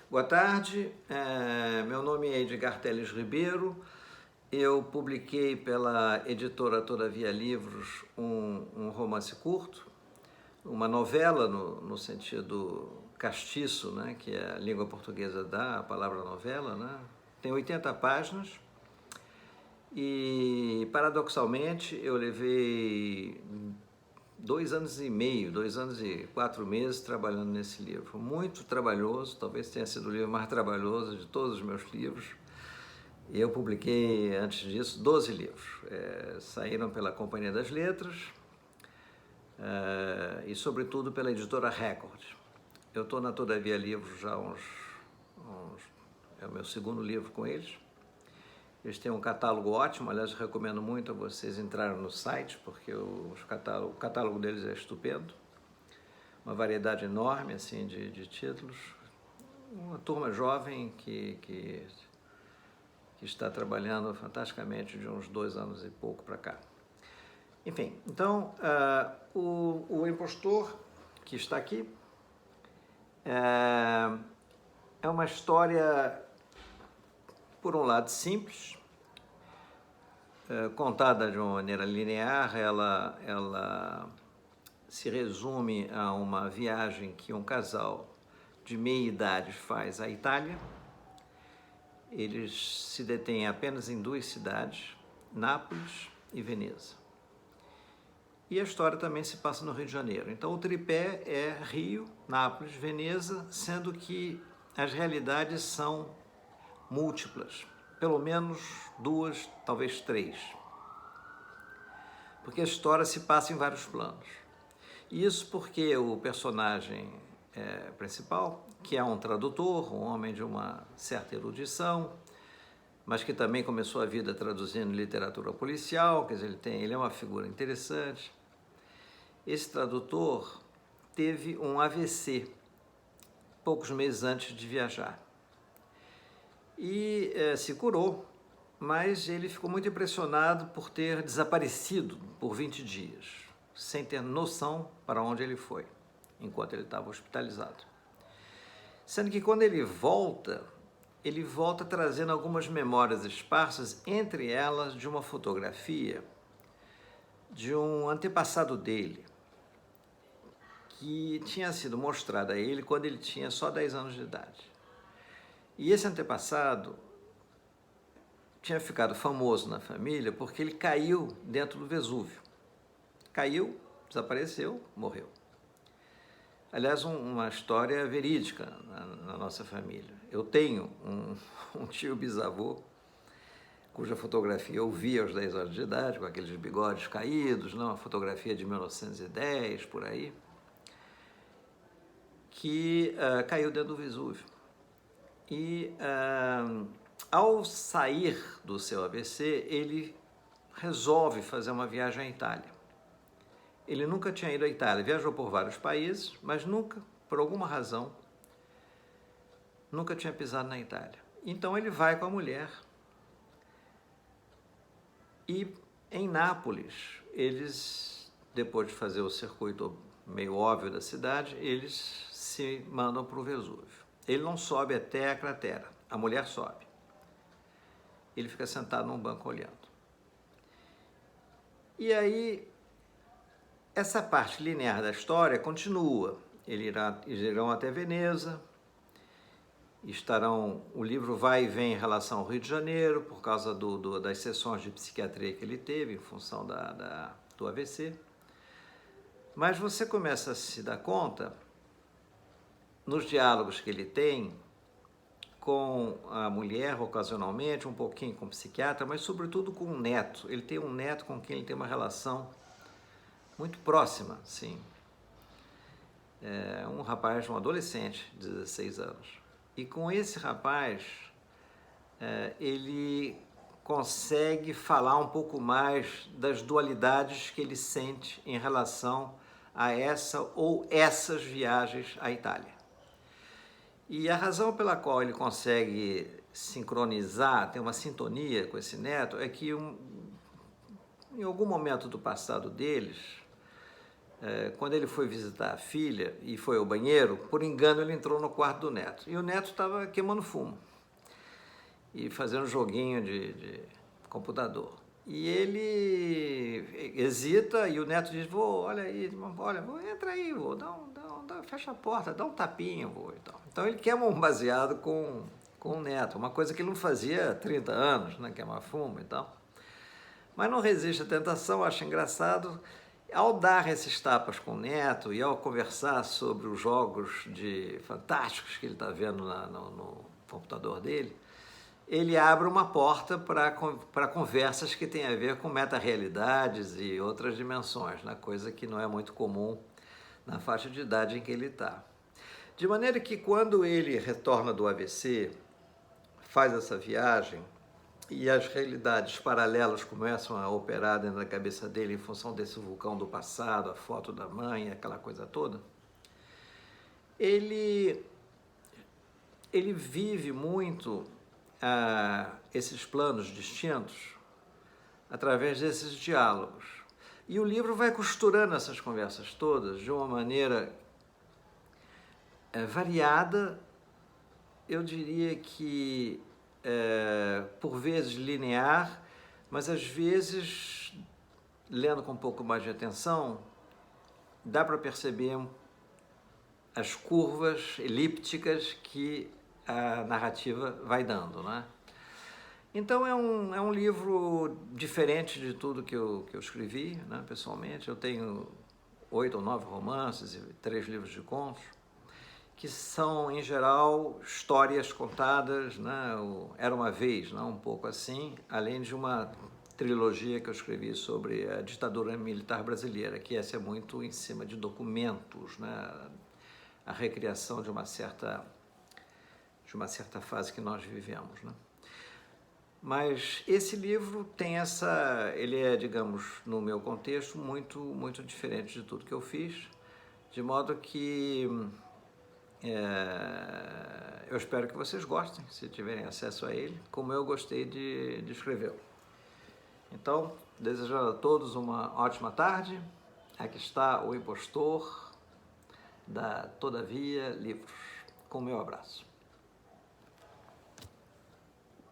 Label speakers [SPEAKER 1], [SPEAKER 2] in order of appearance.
[SPEAKER 1] Boa tarde, meu nome é Edgar Teles Ribeiro, eu publiquei pela editora Todavia Livros um romance curto, uma novela no sentido castiço, né, que é a língua portuguesa dá a palavra novela, né? Tem 80 páginas e, paradoxalmente, eu levei 2 anos e meio, 2 anos e 4 meses trabalhando nesse livro. Muito trabalhoso, talvez tenha sido o livro mais trabalhoso de todos os meus livros. Eu publiquei, antes disso, 12 livros. Saíram pela Companhia das Letras e, sobretudo, pela editora Record. Eu estou na Todavia Livros já é o meu segundo livro com eles. Eles têm um catálogo ótimo, aliás, eu recomendo muito a vocês entrarem no site, porque o catálogo deles é estupendo. Uma variedade enorme assim, de títulos. Uma turma jovem que está trabalhando fantasticamente de uns 2 anos e pouco para cá. Enfim, então, o impostor que está aqui é uma história, por um lado, simples, contada de uma maneira linear. Ela se resume a uma viagem que um casal de meia idade faz à Itália. Eles se detêm apenas em 2 cidades, Nápoles e Veneza. E a história também se passa no Rio de Janeiro. Então o tripé é Rio, Nápoles, Veneza, sendo que as realidades são múltiplas. Pelo menos 2, talvez 3. Porque a história se passa em vários planos. Isso porque o personagem principal, que é um tradutor, um homem de uma certa erudição, mas que também começou a vida traduzindo literatura policial, quer dizer, ele é uma figura interessante. Esse tradutor teve um AVC poucos meses antes de viajar e se curou, mas ele ficou muito impressionado por ter desaparecido por 20 dias, sem ter noção para onde ele foi, enquanto ele estava hospitalizado. Sendo que quando ele volta trazendo algumas memórias esparsas, entre elas de uma fotografia de um antepassado dele, que tinha sido mostrada a ele quando ele tinha só 10 anos de idade. E esse antepassado tinha ficado famoso na família porque ele caiu dentro do Vesúvio. Caiu, desapareceu, morreu. Aliás, uma história verídica na nossa família. Eu tenho um tio bisavô, cuja fotografia eu vi aos 10 anos de idade, com aqueles bigodes caídos, uma fotografia de 1910, por aí, que caiu dentro do Vesúvio. E ao sair do seu AVC, ele resolve fazer uma viagem à Itália. Ele nunca tinha ido à Itália, viajou por vários países, mas nunca, por alguma razão, nunca tinha pisado na Itália. Então ele vai com a mulher e em Nápoles, eles, depois de fazer o circuito meio óbvio da cidade, eles se mandam para o Vesúvio. Ele não sobe até a cratera, a mulher sobe. Ele fica sentado num banco olhando. E aí, essa parte linear da história continua. Eles irão até Veneza, o livro vai e vem em relação ao Rio de Janeiro, por causa das sessões de psiquiatria que ele teve, em função do AVC. Mas você começa a se dar conta, nos diálogos que ele tem com a mulher, ocasionalmente, um pouquinho com o psiquiatra, mas sobretudo com o neto. Ele tem um neto com quem ele tem uma relação muito próxima, sim. Um rapaz, um adolescente de 16 anos. E com esse rapaz, ele consegue falar um pouco mais das dualidades que ele sente em relação a essa ou essas viagens à Itália. E a razão pela qual ele consegue sincronizar, ter uma sintonia com esse neto, é que em algum momento do passado deles, quando ele foi visitar a filha e foi ao banheiro, por engano ele entrou no quarto do neto. E o neto estava queimando fumo e fazendo um joguinho de computador. E ele hesita e o neto diz, vô, olha aí, olha, vô, entra aí, vô, fecha a porta, dá um tapinha, vô, e tal. Então ele queima um baseado com o neto, uma coisa que ele não fazia há 30 anos, né, queimar fumo e tal. Mas não resiste à tentação, acha engraçado. Ao dar esses tapas com o neto e ao conversar sobre os jogos fantásticos que ele está vendo no computador dele, ele abre uma porta para conversas que têm a ver com meta-realidades e outras dimensões, né? Coisa que não é muito comum na faixa de idade em que ele está. De maneira que quando ele retorna do AVC, faz essa viagem e as realidades paralelas começam a operar dentro da cabeça dele em função desse vulcão do passado, a foto da mãe, aquela coisa toda, ele vive muito esses planos distintos através desses diálogos. E o livro vai costurando essas conversas todas de uma maneira variada, eu diria que por vezes linear, mas às vezes, lendo com um pouco mais de atenção, dá para perceber as curvas elípticas que a narrativa vai dando, né? Então é um livro diferente de tudo que eu escrevi, né, pessoalmente. Eu tenho 8 ou 9 romances e 3 livros de contos, que são, em geral, histórias contadas, né? Era uma vez, né? Um pouco assim, além de uma trilogia que eu escrevi sobre a ditadura militar brasileira, que essa é muito em cima de documentos, né? A recriação de uma certa fase que nós vivemos, né? Mas esse livro tem ele é, digamos, no meu contexto, muito, muito diferente de tudo que eu fiz, de modo que eu espero que vocês gostem, se tiverem acesso a ele, como eu gostei de escrevê-lo. Então, desejando a todos uma ótima tarde. Aqui está o Impostor, da Todavia Livros, com o meu abraço.